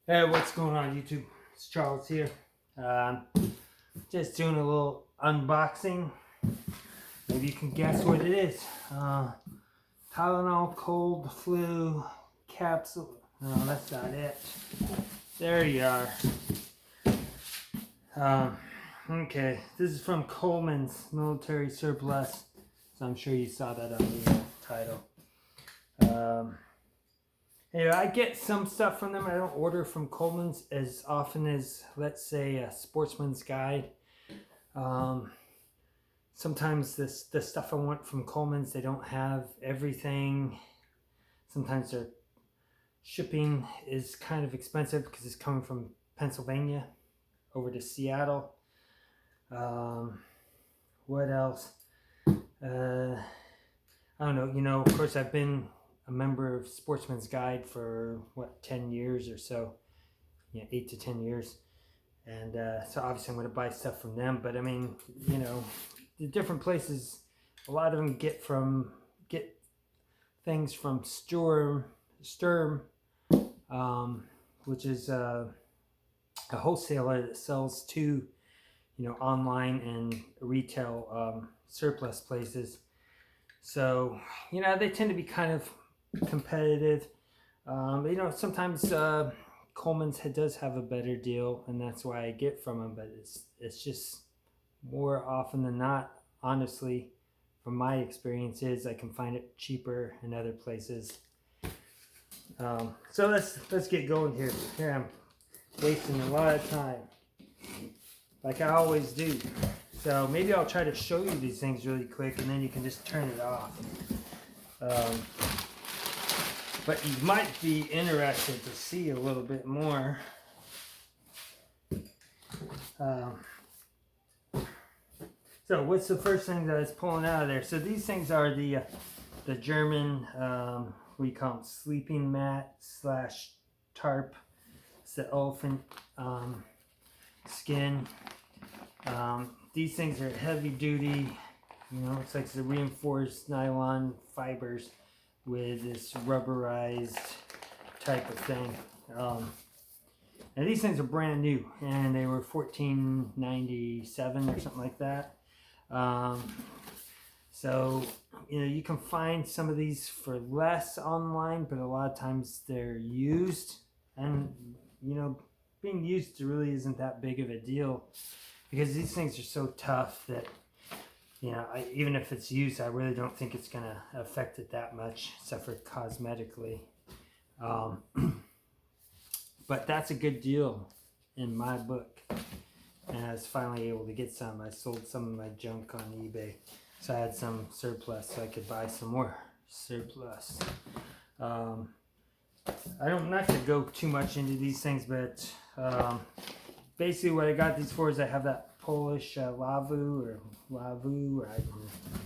Hey, what's going on YouTube? It's Charles here. Um, just doing a little unboxing. Maybe you can guess what it is. Tylenol cold flu capsule. No, that's not it. There you are. Okay, this is from Coleman's military surplus. So I'm sure you saw that on the title. Anyway, I get some stuff from them. I don't order from Coleman's as often as, let's say, a Sportsman's Guide. Sometimes the stuff I want from Coleman's, they don't have everything. Sometimes their shipping is kind of expensive because it's coming from Pennsylvania over to Seattle. What else? I don't know. Of course, I've been a member of Sportsman's Guide for 10 years or so. 8 to 10 years. And so obviously I'm going to buy stuff from them. But I mean, the different places, a lot of them get things from Shldr, which is a wholesaler that sells to online and retail surplus places. So they tend to be kind of competitive. Sometimes Coleman's does have a better deal, and that's why I get from them. But it's just more often than not, honestly, from my experiences, I can find it cheaper in other places. So let's get going here. Here I'm wasting a lot of time, like I always do. So maybe I'll try to show you these things really quick, and then you can just turn it off. But you might be interested to see a little bit more. So what's the first thing that I was pulling out of there? So these things are the German, we call them sleeping mat / tarp. It's the elephant skin. These things are heavy duty. It's like the reinforced nylon fibers with this rubberized type of thing. And these things are brand new, and they were $14.97 or something like that. So you can find some of these for less online, but a lot of times they're used, and being used really isn't that big of a deal because these things are so tough that even if it's used, I really don't think it's going to affect it that much, except for cosmetically. But that's a good deal in my book. And I was finally able to get some. I sold some of my junk on eBay. So I had some surplus, so I could buy some more surplus. I'm not going to go too much into these things, but basically what I got these for is I have that Polish lavu,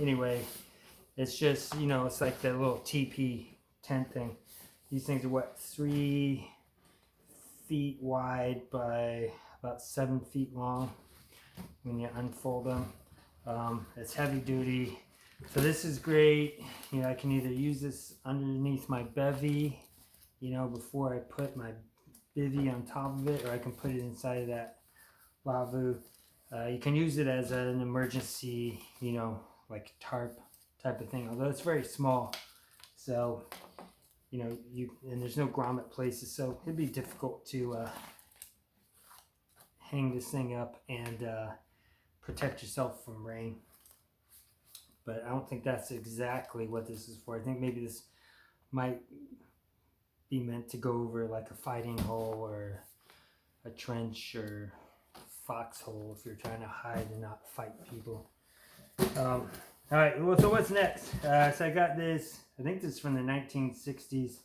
anyway, it's just, it's like the little teepee tent thing. These things are 3 feet wide by about 7 feet long when you unfold them. It's heavy duty, so this is great. I can either use this underneath my bevy, before I put my bivy on top of it, or I can put it inside of that lavu. You can use it as an emergency, like tarp type of thing, although it's very small. So, and there's no grommet places, so it'd be difficult to hang this thing up and protect yourself from rain. But I don't think that's exactly what this is for. I think maybe this might be meant to go over like a fighting hole or a trench or foxhole if you're trying to hide and not fight people. All right, well, so what's next? So I got this. I think this is from the 1960s.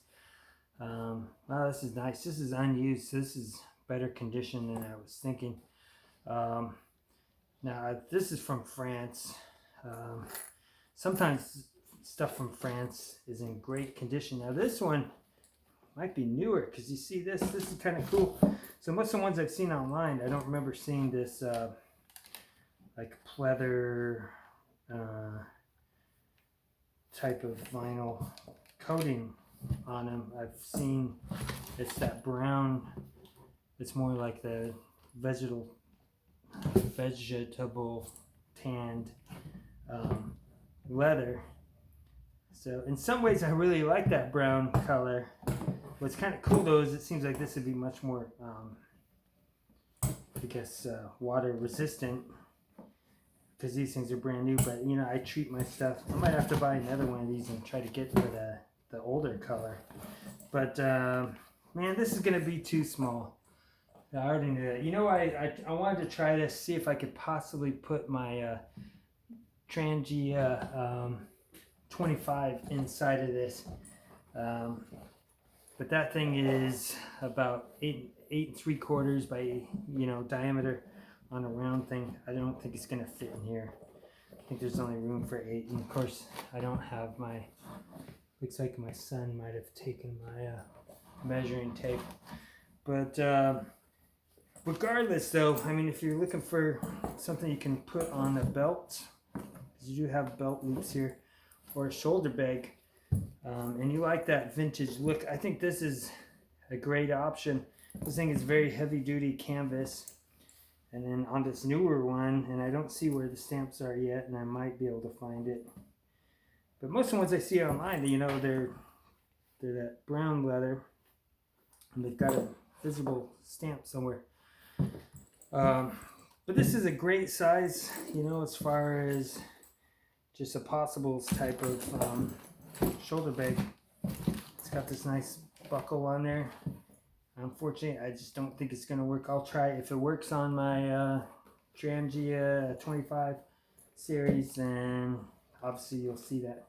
Wow, this is nice. This is unused. So this is better condition than I was thinking. Now, this is from France. Sometimes stuff from France is in great condition. Now, this one might be newer because you see this. This is kind of cool. So most of the ones I've seen online, I don't remember seeing this like pleather type of vinyl coating on them. I've seen it's that brown It's more like the vegetable tanned leather. So in some ways I really like that brown color. What's kind of cool though is it seems like this would be much more I guess water resistant, because these things are brand new. But you know, I treat my stuff. I might have to buy another one of these and try to get for the older color. But man, this is gonna be too small. I already knew that. You know, I wanted to try this, see if I could possibly put my Trangia 25 inside of this. But that thing is about 8 3/4 by diameter on a round thing. I don't think it's gonna fit in here. I think there's only room for 8, and of course I don't have my. Looks like my son might have taken my measuring tape. But regardless, though, I mean, if you're looking for something you can put on a belt, because you do have belt loops here, or a shoulder bag. And you like that vintage look, I think this is a great option. This thing is very heavy duty canvas. And then on this newer one, and I don't see where the stamps are yet, and I might be able to find it. But most of the ones I see online, they're that brown leather, and they've got a visible stamp somewhere. But this is a great size, as far as just a possibles type of shoulder bag. It's got this nice buckle on there. Unfortunately, I just don't think it's going to work. I'll try. If it works on my Trangia 25 series, then obviously you'll see that.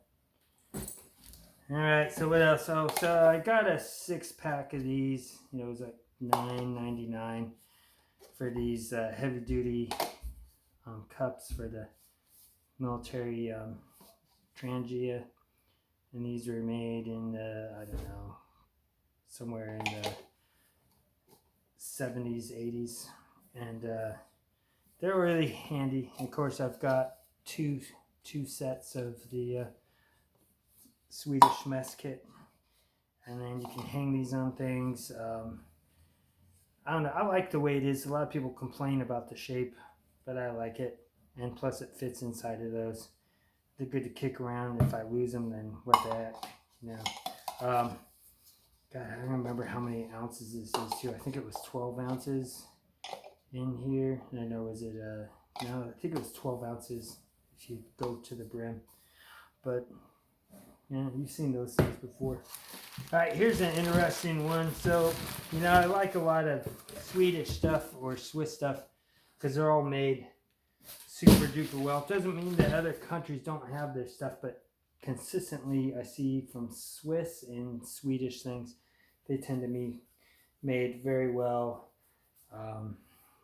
Alright, so what else? So I got a 6-pack of these. It was like $9.99 for these heavy duty cups for the military Trangia. And these were made in I don't know, somewhere in the 70s, 80s. And they're really handy. And of course, I've got two sets of the Swedish mess kit. And then you can hang these on things. I don't know. I like the way it is. A lot of people complain about the shape, but I like it. And plus it fits inside of those. They're good to kick around. If I lose them, then what the heck, God, I don't remember how many ounces this is too. I think it was 12 ounces in here. And I know, was it, no, I think it was 12 ounces if you go to the brim. But, yeah, you've seen those things before. All right, here's an interesting one. So, I like a lot of Swedish stuff or Swiss stuff because they're all made super duper well. It doesn't mean that other countries don't have their stuff, but consistently I see from Swiss and Swedish things, they tend to be made very well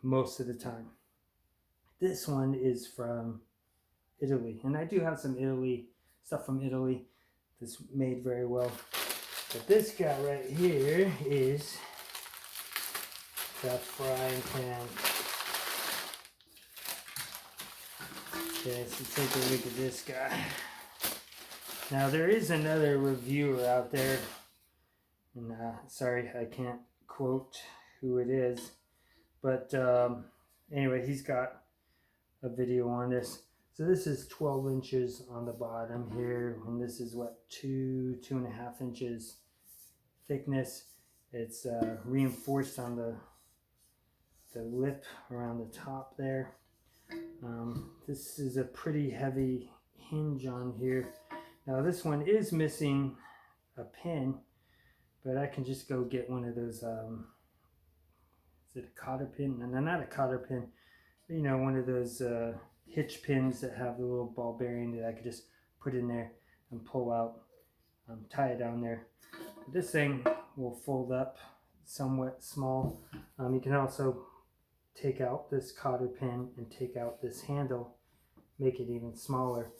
most of the time. This one is from Italy, and I do have some stuff from Italy that's made very well. But this guy right here is the frying pan. Okay, so take a look at this guy. Now there is another reviewer out there, and sorry I can't quote who it is, but anyway, he's got a video on this. So this is 12 inches on the bottom here, and this is what, 2.5 inches thickness. It's reinforced on the lip around the top there. This is a pretty heavy hinge on here. Now this one is missing a pin, but I can just go get one of those, is it a cotter pin? No, not a cotter pin. One of those hitch pins that have the little ball bearing that I could just put in there and pull out, tie it down there. But this thing will fold up somewhat small. You can also take out this cotter pin and take out this handle, make it even smaller.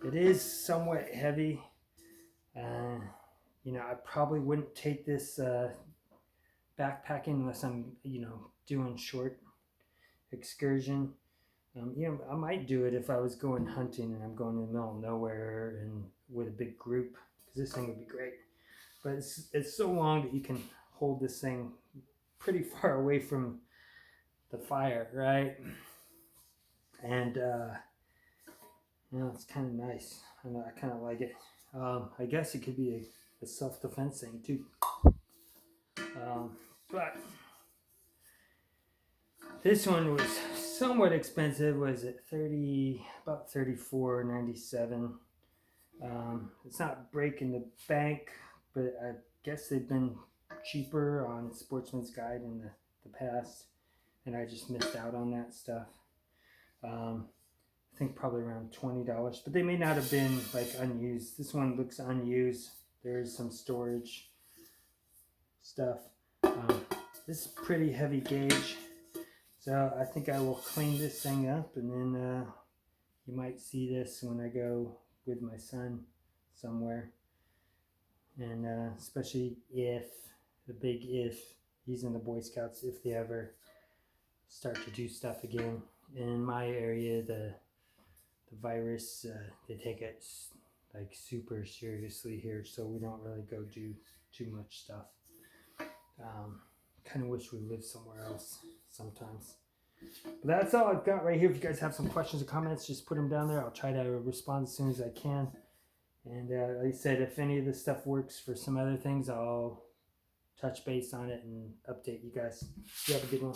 It is somewhat heavy. I probably wouldn't take this backpacking unless I'm, doing short excursion. I might do it if I was going hunting and I'm going in the middle of nowhere and with a big group, because this thing would be great. But it's so long that you can hold this thing pretty far away from the fire, right? And you know, it's kind of nice. I kind of like it. I guess it could be a self-defense thing too. But this one was somewhat expensive. Was it about $34.97? It's not breaking the bank, but I guess they've been cheaper on Sportsman's Guide in the past, and I just missed out on that stuff. I think probably around $20, but they may not have been like unused. This one looks unused. There is some storage stuff. This is pretty heavy gauge, so I think I will clean this thing up, and then you might see this when I go with my son somewhere. And especially if, the big if, he's in the Boy Scouts, if they ever start to do stuff again. In my area, the virus, they take it like super seriously here, so we don't really go do too much stuff. Kind of wish we lived somewhere else sometimes. But that's all I've got right here. If you guys have some questions or comments, just put them down there. I'll try to respond as soon as I can. And like I said, if any of this stuff works for some other things, I'll touch base on it and update you guys. You have a good one.